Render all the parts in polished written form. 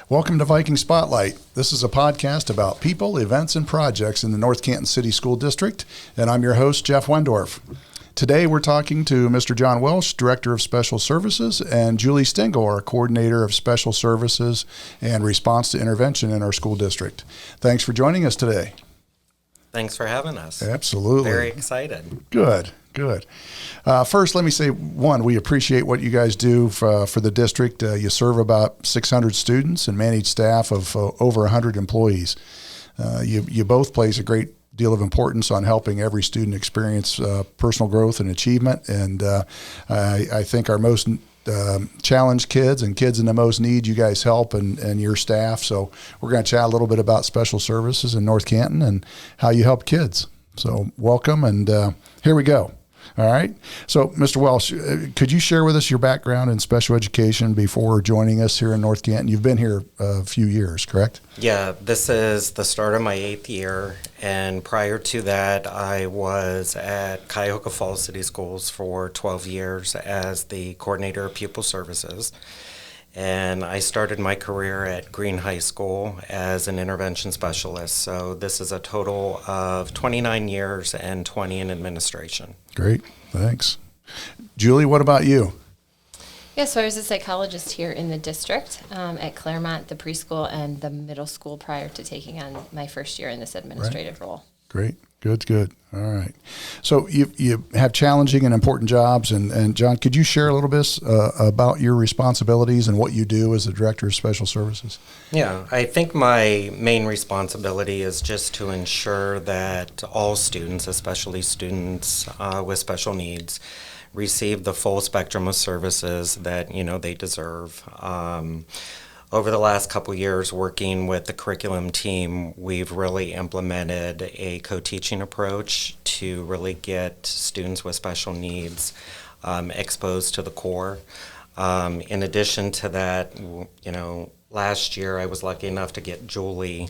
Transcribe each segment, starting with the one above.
Welcome to Viking Spotlight. This is a podcast about people, events, and projects in the North Canton City School District, and I'm your host, Jeff Wendorf. Today we're talking to Mr. John Welch, Director of Special Services, and Julie Stingel, our Coordinator of Special Services and Response to Intervention in our school district. Thanks for joining us today. Thanks for having us. Absolutely. Very excited. Good. First, let me say, one, we appreciate what you guys do for the district. You serve about 600 students and manage staff of over 100 employees. You both place a great deal of importance on helping every student experience personal growth and achievement. And I think our most challenged kids and kids in the most need, you guys help and your staff. So we're going to chat a little bit about special services in North Canton and how you help kids. So welcome, and here we go. All right. So, Mr. Welch, could you share with us your background in special education before joining us here in North Canton? You've been here a few years, correct? Yeah, this is the start of my 8th year, and prior to that, I was at Cuyahoga Falls City Schools for 12 years as the Coordinator of Pupil Services. And I started my career at Green High School as an intervention specialist. So this is a total of 29 years and 20 in administration. Great, thanks. Julie, what about you? Yeah, so I was a psychologist here in the district at Claremont, the preschool and the middle school prior to taking on my first year in this administrative role. Great. Good. All right. So you have challenging and important jobs. And John, could you share a little bit about your responsibilities and what you do as the Director of Special Services? Yeah, I think my main responsibility is just to ensure that all students, especially students with special needs, receive the full spectrum of services that, they deserve. Over the last couple of years working with the curriculum team, we've really implemented a co-teaching approach to really get students with special needs exposed to the core. In addition to that, last year I was lucky enough to get Julie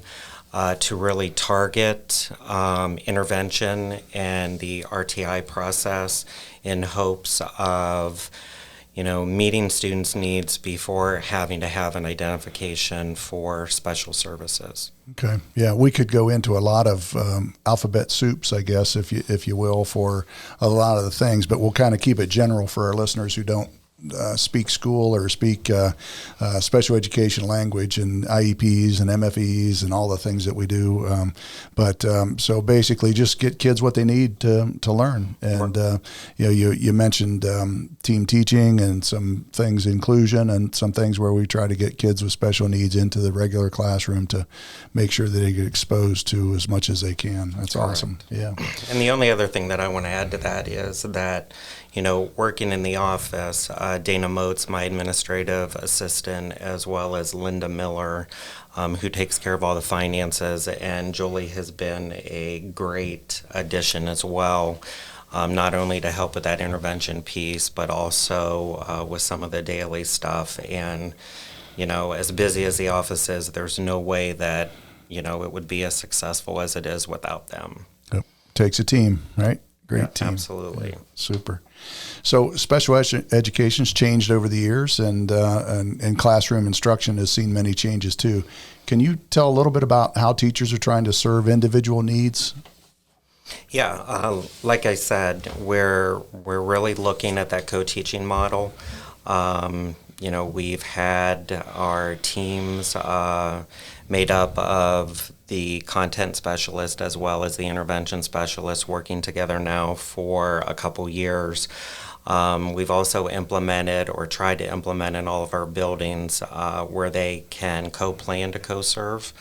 to really target intervention and the RTI process in hopes of meeting students' needs before having to have an identification for special services. Okay. Yeah, we could go into a lot of alphabet soups, I guess, if you will, for a lot of the things, but we'll kind of keep it general for our listeners who don't speak school or speak special education language and IEPs and MFEs and all the things that we do. So basically just get kids what they need to learn. And, you mentioned team teaching and some things, inclusion, and some things where we try to get kids with special needs into the regular classroom to make sure that they get exposed to as much as they can. That's awesome. Yeah. And the only other thing that I want to add to that is that, working in the office, Dana Motes, my administrative assistant, as well as Linda Miller, who takes care of all the finances, and Julie has been a great addition as well, not only to help with that intervention piece, but also with some of the daily stuff. And, as busy as the office is, there's no way that, it would be as successful as it is without them. Yep. Takes a team, right? Great team. Absolutely. Yeah, super. So special education's changed over the years, and classroom instruction has seen many changes too. Can you tell a little bit about how teachers are trying to serve individual needs? Yeah, like I said, we're really looking at that co-teaching model. We've had our teams made up of the content specialist as well as the intervention specialist working together now for a couple years. We've also implemented or tried to implement in all of our buildings where they can co-plan to co-serve,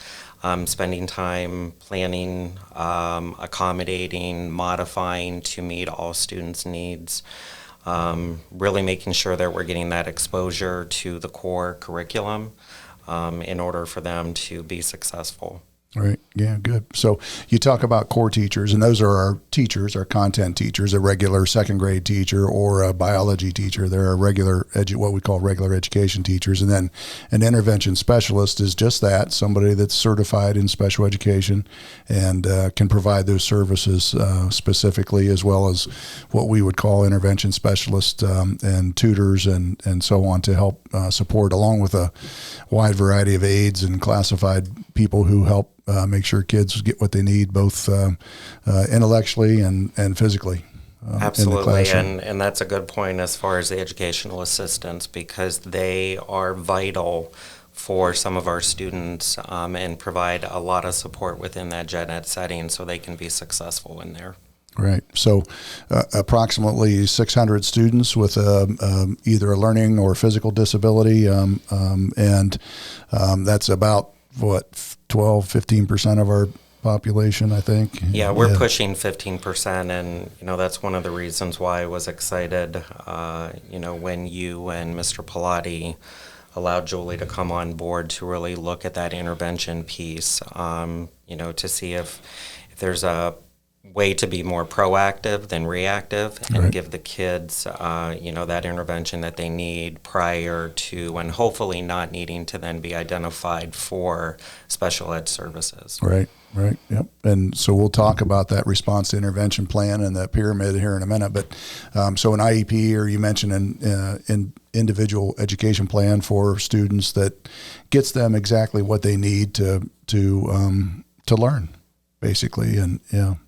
spending time planning, accommodating, modifying to meet all students' needs. Really making sure that we're getting that exposure to the core curriculum in order for them to be successful. Right. Yeah, good. So you talk about core teachers, and those are our teachers, our content teachers, a regular second grade teacher or a biology teacher. They're a regular, what we call regular education teachers. And then an intervention specialist is just that, somebody that's certified in special education and can provide those services specifically, as well as what we would call intervention specialists and tutors and so on to help support, along with a wide variety of aides and classified people who help make sure kids get what they need, both intellectually and physically. Absolutely, and that's a good point as far as the educational assistants, because they are vital for some of our students and provide a lot of support within that gen ed setting so they can be successful in there. Right. So approximately 600 students with either a learning or physical disability, and that's about, 12-15% of our population, I think. Yeah, we're pushing 15%, and that's one of the reasons why I was excited. When you and Mr. Pilati allowed Julie to come on board to really look at that intervention piece. To see if there's a way to be more proactive than reactive and give the kids, that intervention that they need prior to, and hopefully not needing to then be identified for special ed services. Right. Yep. And so we'll talk about that response to intervention plan and that pyramid here in a minute. But so an IEP, or you mentioned an individual education plan for students that gets them exactly what they need to learn, basically, and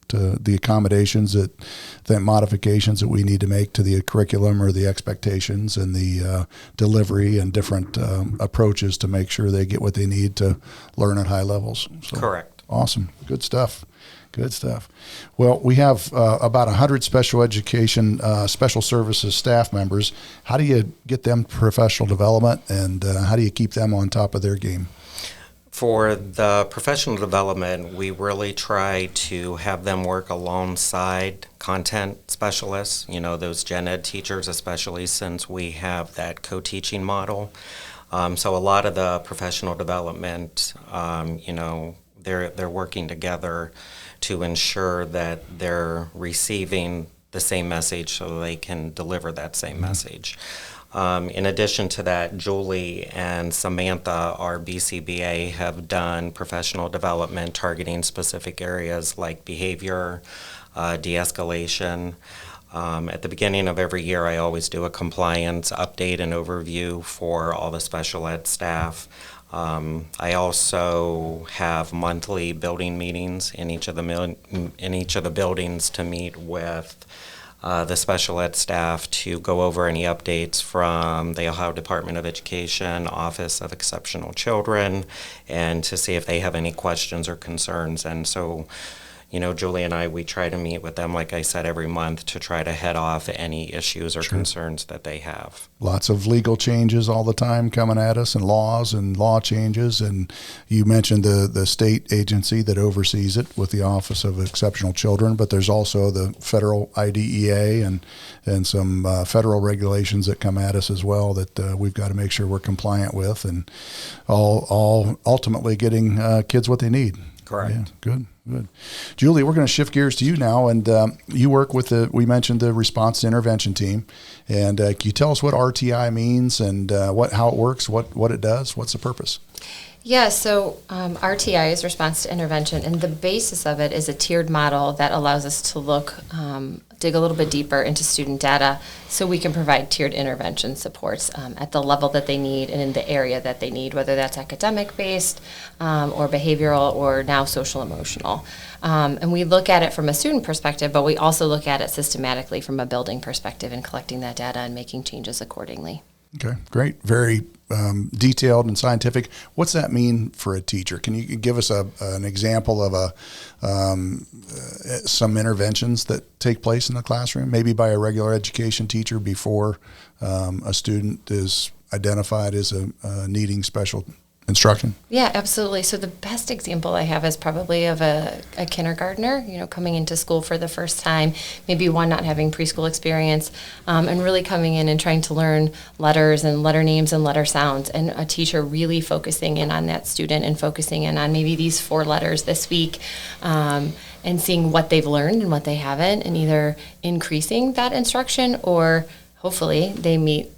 to the accommodations that modifications that we need to make to the curriculum or the expectations and the delivery and different approaches to make sure they get what they need to learn at high levels. So, correct. Awesome. Good stuff. Well, we have about 100 special education, special services staff members. How do you get them professional development, and how do you keep them on top of their game? For the professional development, we really try to have them work alongside content specialists, those gen ed teachers, especially since we have that co-teaching model. So a lot of the professional development, they're working together to ensure that they're receiving the same message so they can deliver that same message. In addition to that, Julie and Samantha, our BCBA, have done professional development targeting specific areas like behavior, de-escalation. At the beginning of every year, I always do a compliance update and overview for all the special ed staff. I also have monthly building meetings in each of the buildings to meet with the special ed staff to go over any updates from the Ohio Department of Education, Office of Exceptional Children, and to see if they have any questions or concerns. And so, Julie and we try to meet with them, like I said, every month to try to head off any issues or concerns that they have. Lots of legal changes all the time coming at us, and laws and law changes. And you mentioned the state agency that oversees it with the Office of Exceptional Children, but there's also the federal IDEA and some federal regulations that come at us as well that we've got to make sure we're compliant with, and all ultimately getting kids what they need. Correct. Yeah, good. Julie, we're going to shift gears to you now, and you work with we mentioned the response to intervention team, and can you tell us what RTI means and how it works, what it does, what's the purpose? Yeah, so RTI is response to intervention, and the basis of it is a tiered model that allows us to dig a little bit deeper into student data so we can provide tiered intervention supports at the level that they need and in the area that they need, whether that's academic-based or behavioral or now social-emotional. And we look at it from a student perspective, but we also look at it systematically from a building perspective and collecting that data and making changes accordingly. Okay, great. Very detailed and scientific. What's that mean for a teacher? Can you give us an example of some interventions that take place in the classroom, maybe by a regular education teacher before a student is identified as needing special instruction? Yeah, absolutely. So the best example I have is probably of a kindergartner, coming into school for the first time, maybe one not having preschool experience, and really coming in and trying to learn letters and letter names and letter sounds, and a teacher really focusing in on that student and focusing in on maybe these 4 letters this week, and seeing what they've learned and what they haven't, and either increasing that instruction or hopefully they meet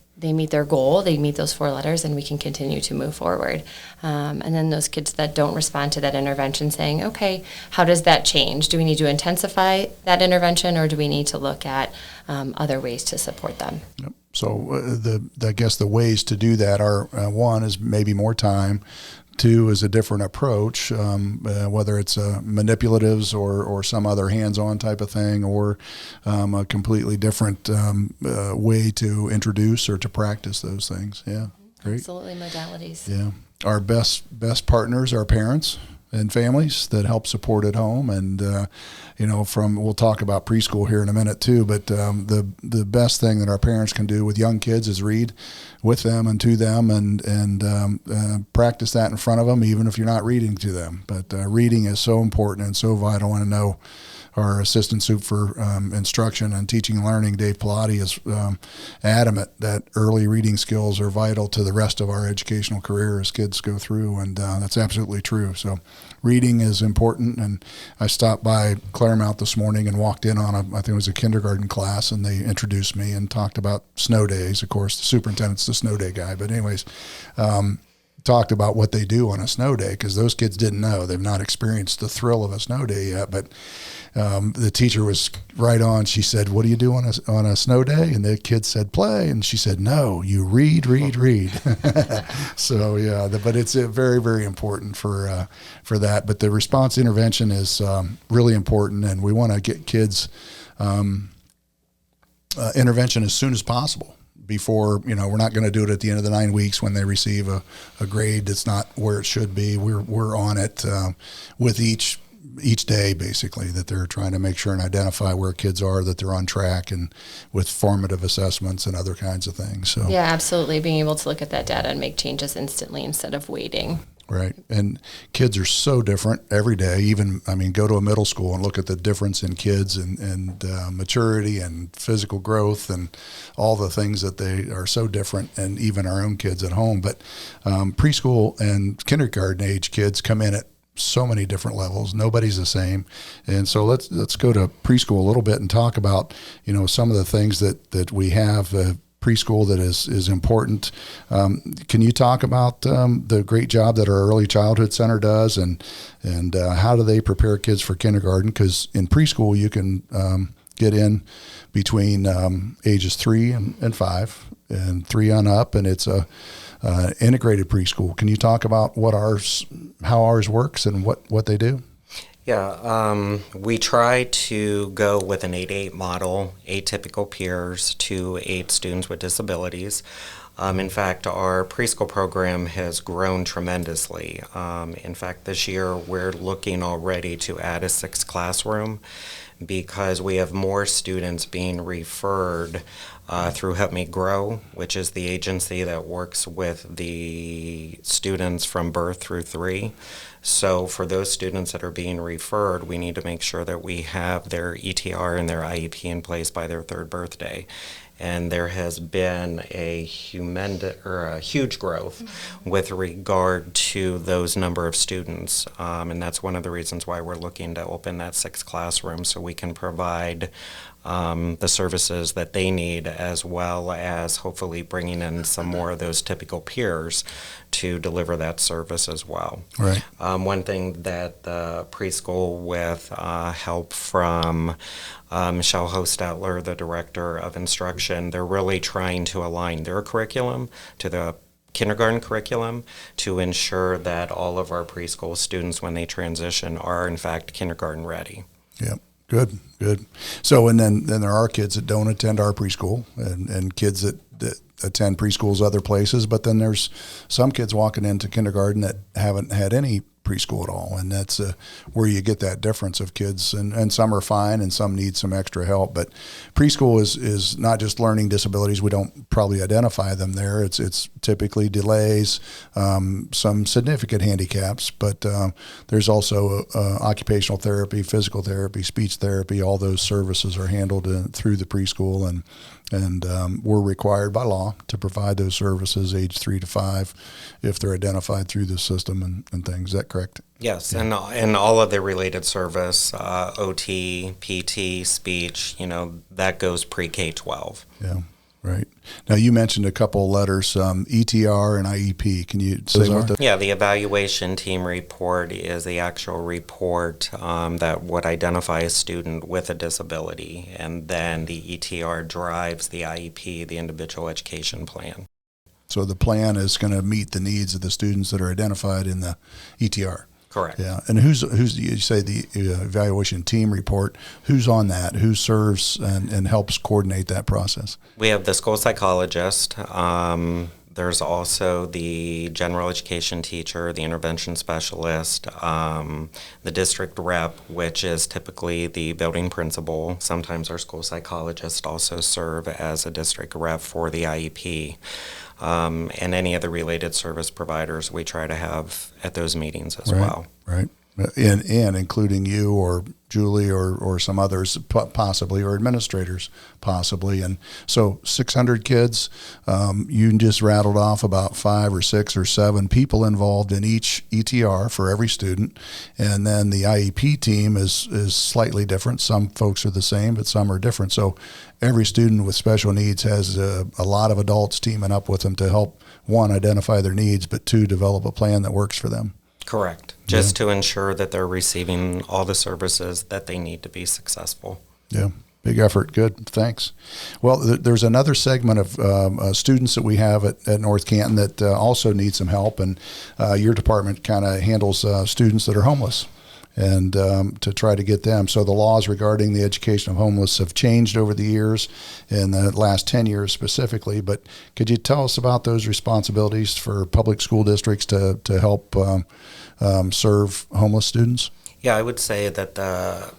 their goal, they meet those 4 letters, and we can continue to move forward. And then those kids that don't respond to that intervention, saying, okay, how does that change? Do we need to intensify that intervention, or do we need to look at other ways to support them? Yep. So I guess the ways to do that are, one is maybe more time. 2 is a different approach, whether it's manipulatives or some other hands-on type of thing, or a completely different way to introduce or to practice those things. Yeah, great. Absolutely, modalities. Yeah, our best partners are parents and families that help support at home, and we'll talk about preschool here in a minute too. But the best thing that our parents can do with young kids is read with them and to them, and practice that in front of them, even if you're not reading to them. But reading is so important and so vital. And I know our assistant soup for instruction and teaching and learning, Dave Pilati, is adamant that early reading skills are vital to the rest of our educational career as kids go through, and that's absolutely true. So reading is important. And I stopped by Claremont this morning and walked in on I think it was a kindergarten class, and they introduced me and talked about snow days. Of course, the superintendent's the snow day guy, but anyways, talked about what they do on a snow day, because those kids didn't know. They've not experienced the thrill of a snow day yet, but the teacher was right on. She said, what do you do on a snow day? And the kids said, play. And she said, no, you read. So yeah, but it's very, very important for that. But the response intervention is really important, and we want to get kids intervention as soon as possible. Before, we're not going to do it at the end of the 9 weeks when they receive a grade that's not where it should be. We're on it with each day, basically, that they're trying to make sure and identify where kids are, that they're on track, and with formative assessments and other kinds of things. So yeah, absolutely, being able to look at that data and make changes instantly instead of waiting. Right. And kids are so different every day. Even, go to a middle school and look at the difference in kids and maturity and physical growth and all the things that they are so different, and even our own kids at home. But preschool and kindergarten age kids come in at so many different levels. Nobody's the same. And so let's go to preschool a little bit and talk about, some of the things that we have preschool that is important. Can you talk about the great job that our early childhood center does, and how do they prepare kids for kindergarten? Because in preschool you can get in between ages 3 and 5 and 3 on up, and it's a integrated preschool. Can you talk about how ours works and what they do? Yeah, we try to go with an 8-8 model, 8 typical peers to 8 students with disabilities. In fact, our preschool program has grown tremendously. In fact, this year we're looking already to add a 6th classroom, because we have more students being referred through Help Me Grow, which is the agency that works with the students from birth through 3. So for those students that are being referred, we need to make sure that we have their ETR and their IEP in place by their 3rd birthday. And there has been a huge growth with regard to those number of students. And that's one of the reasons why we're looking to open that 6th classroom, so we can provide the services that they need, as well as hopefully bringing in some more of those typical peers to deliver that service as well. Right. One thing that the preschool, with help from Michelle Hostetler, the director of instruction, they're really trying to align their curriculum to the kindergarten curriculum to ensure that all of our preschool students, when they transition, are in fact kindergarten ready. Yep. Good. So, and then there are kids that don't attend our preschool, and kids that attend preschools other places, but then there's some kids walking into kindergarten that haven't had any preschool at all, and that's where you get that difference of kids, and some are fine and some need some extra help. But preschool is not just learning disabilities. We don't probably identify them there. It's typically delays, some significant handicaps, but there's also occupational therapy, physical therapy, speech therapy. All those services are handled through the preschool, and we're required by law to provide those services age 3 to 5 if they're identified through the system and things. Is that correct? Yes, yeah. and all of the related service, OT, PT, speech, that goes pre-K-12. Yeah, right. Now, you mentioned a couple of letters, ETR and IEP. Can you say what Yeah, the evaluation team report is the actual report that would identify a student with a disability, and then the ETR drives the IEP, the individual education plan. So the plan is going to meet the needs of the students that are identified in the ETR. Correct. Yeah, and who's you say the evaluation team report? Who's on that? Who serves and helps coordinate that process? We have the school psychologist. There's also the general education teacher, the intervention specialist, the district rep, which is typically the building principal. Sometimes our school psychologists also serve as a district rep for the IEP. And any other related service providers we try to have at those meetings as well. Right. And including you or Julie or some others possibly, or administrators possibly. And so 600 kids, you just rattled off about 5 or 6 or 7 people involved in each ETR for every student. And then the IEP team is slightly different. Some folks are the same, but some are different. So every student with special needs has a lot of adults teaming up with them to help, 1, identify their needs, but 2, develop a plan that works for them. Correct. Just to ensure that they're receiving all the services that they need to be successful. Yeah. Big effort. Good. Thanks. Well, there's another segment of students that we have at North Canton that also need some help, and your department kind of handles students that are homeless, and to try to get them. So the laws regarding the education of homeless have changed over the years, in the last 10 years specifically. But could you tell us about those responsibilities for public school districts to help serve homeless students? Yeah, I would say that the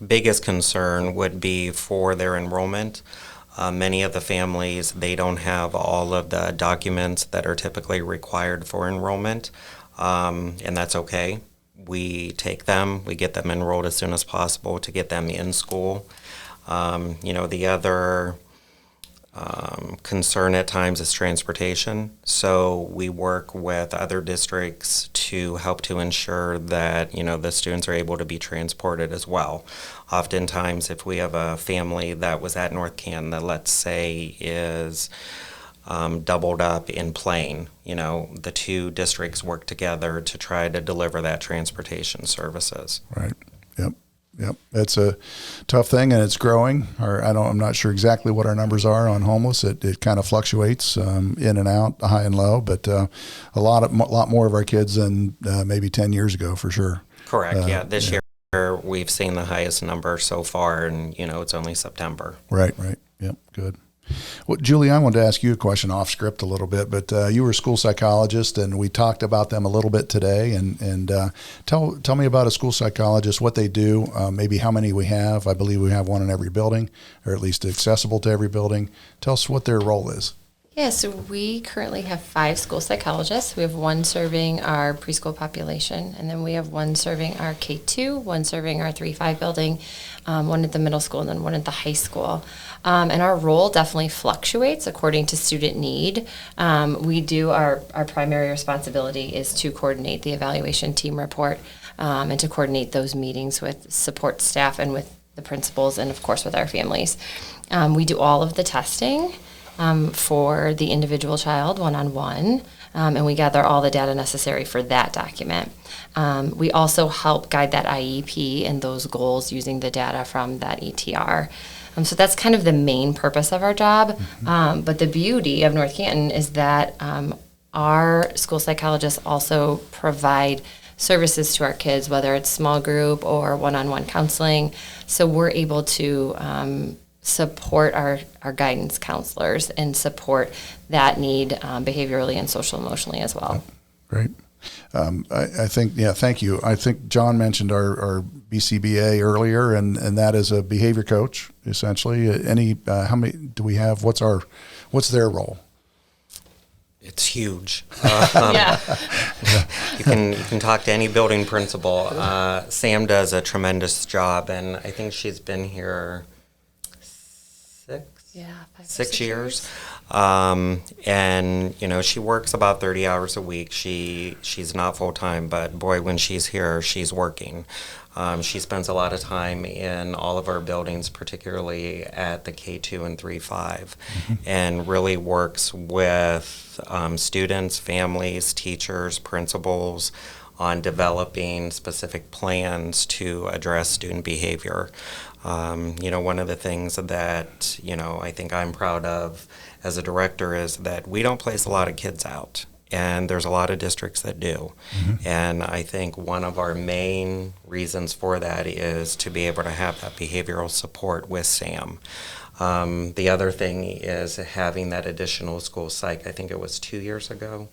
biggest concern would be for their enrollment. Many of the families, they don't have all of the documents that are typically required for enrollment, and that's okay. We take them, we get them enrolled as soon as possible to get them in school. The other concern at times is transportation. So we work with other districts to help to ensure that, the students are able to be transported as well. Oftentimes, if we have a family that was at North Canton that, let's say, is doubled up in plane, the 2 districts work together to try to deliver that transportation services. Right. Yep. That's a tough thing, and it's growing. I'm not sure exactly what our numbers are on homeless. It kind of fluctuates in and out, high and low, but a lot more of our kids than maybe 10 years ago, for sure. Correct. This year we've seen the highest number so far, and it's only September. Right. Yep. Good. Well, Julie, I wanted to ask you a question off script a little bit, but you were a school psychologist, and we talked about them a little bit today. And tell me about a school psychologist, what they do, maybe how many we have. I believe we have one in every building, or at least accessible to every building. Tell us what their role is. Yeah, so we currently have 5 school psychologists. We have 1 serving our preschool population, and then we have 1 serving our K-2, 1 serving our 3-5 building, 1 at the middle school, and then 1 at the high school. And our role definitely fluctuates according to student need. We do our primary responsibility is to coordinate the evaluation team report and to coordinate those meetings with support staff and with the principals and, of course, with our families. We do all of the testing for the individual child one-on-one, and we gather all the data necessary for that document. We also help guide that IEP and those goals using the data from that ETR. So that's kind of the main purpose of our job. But the beauty of North Canton is that our school psychologists also provide services to our kids, whether it's small group or one-on-one counseling. So we're able to support our guidance counselors and support that need behaviorally and social emotionally as well. Great. I think, thank you. I think John mentioned our BCBA earlier, and that is a behavior coach, essentially. How many do we have? What's their role? It's huge. Yeah. You can talk to any building principal. Sam does a tremendous job, and I think she's been here 6 years. And she works about 30 hours a week. She's not full time, but boy, when she's here, she's working. She spends a lot of time in all of our buildings, particularly at the K2 and 3-5, and really works with students, families, teachers, principals on developing specific plans to address student behavior. One of the things that, I think I'm proud of as a director is that we don't place a lot of kids out. And there's a lot of districts that do. And I think one of our main reasons for that is to be able to have that behavioral support with Sam. The other thing is having that additional school psych. I think it was 2 years ago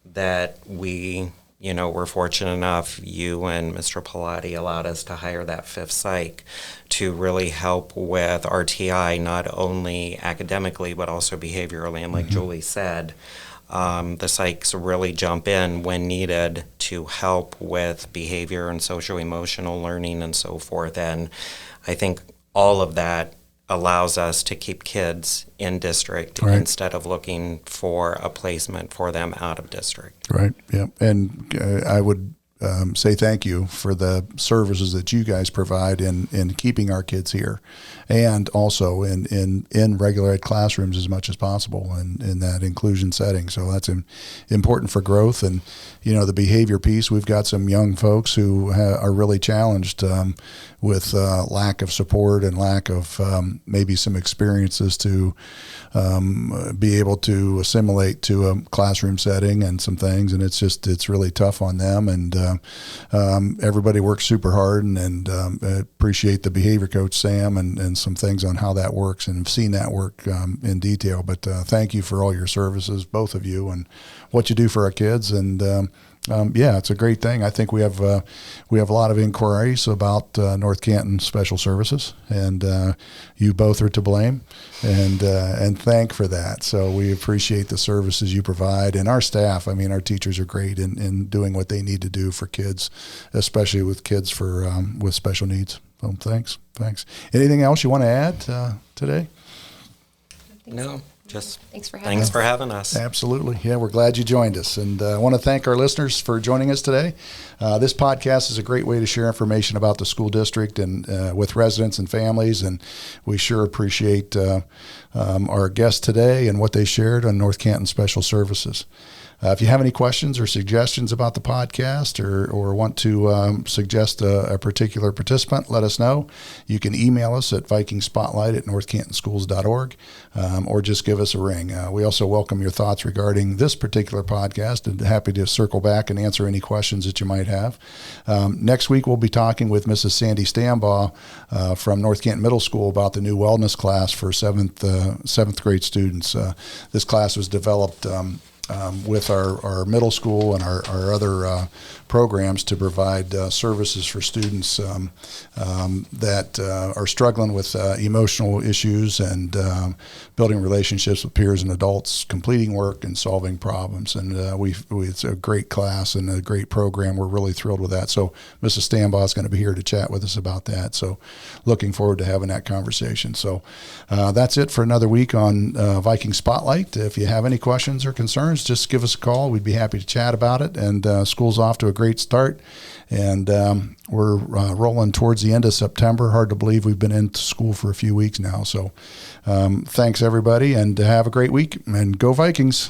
that we, were fortunate enough, you and Mr. Pilati allowed us to hire that fifth psych to really help with RTI, not only academically, but also behaviorally. And like Julie said, the psychs really jump in when needed to help with behavior and social-emotional learning and so forth. And I think all of that allows us to keep kids in district instead of looking for a placement for them out of district. Right, yeah. And I would say thank you for the services that you guys provide in keeping our kids here, and also in regular ed classrooms as much as possible in that inclusion setting. So that's important for growth. And the behavior piece, we've got some young folks who are really challenged with lack of support and lack of maybe some experiences to be able to assimilate to a classroom setting and some things, and it's really tough on them. And everybody works super hard, and appreciate the behavior coach Sam and some things on how that works, and have seen that work in detail. But thank you for all your services, both of you, and what you do for our kids. And it's a great thing. I think we have a lot of inquiries about North Canton Special Services, and you both are to blame, and thank for that. So we appreciate the services you provide, and our staff. I mean, our teachers are great in doing what they need to do for kids, especially with kids with special needs. So thanks. Anything else you want to add today? No. Just thanks for having us. Absolutely. Yeah, we're glad you joined us. And I want to thank our listeners for joining us today. This podcast is a great way to share information about the school district and with residents and families. And we sure appreciate our guests today and what they shared on North Canton Special Services. If you have any questions or suggestions about the podcast, or want to suggest a particular participant, let us know. You can email us at vikingspotlight@northcantonschools.org, or just give us a ring. We also welcome your thoughts regarding this particular podcast, and happy to circle back and answer any questions that you might have. Next week, we'll be talking with Mrs. Sandy Stambaugh from North Canton Middle School about the new wellness class for seventh grade students. This class was developed with our middle school and our other programs to provide services for students that are struggling with emotional issues and building relationships with peers and adults, completing work and solving problems. And it's a great class and a great program. We're really thrilled with that. So Mrs. Stambaugh is going to be here to chat with us about that. So looking forward to having that conversation. So that's it for another week on Viking Spotlight. If you have any questions or concerns, just give us a call. We'd be happy to chat about it. And school's off to a great start. And we're rolling towards the end of September. Hard to believe we've been into school for a few weeks now. So thanks, everybody, and have a great week. And go Vikings.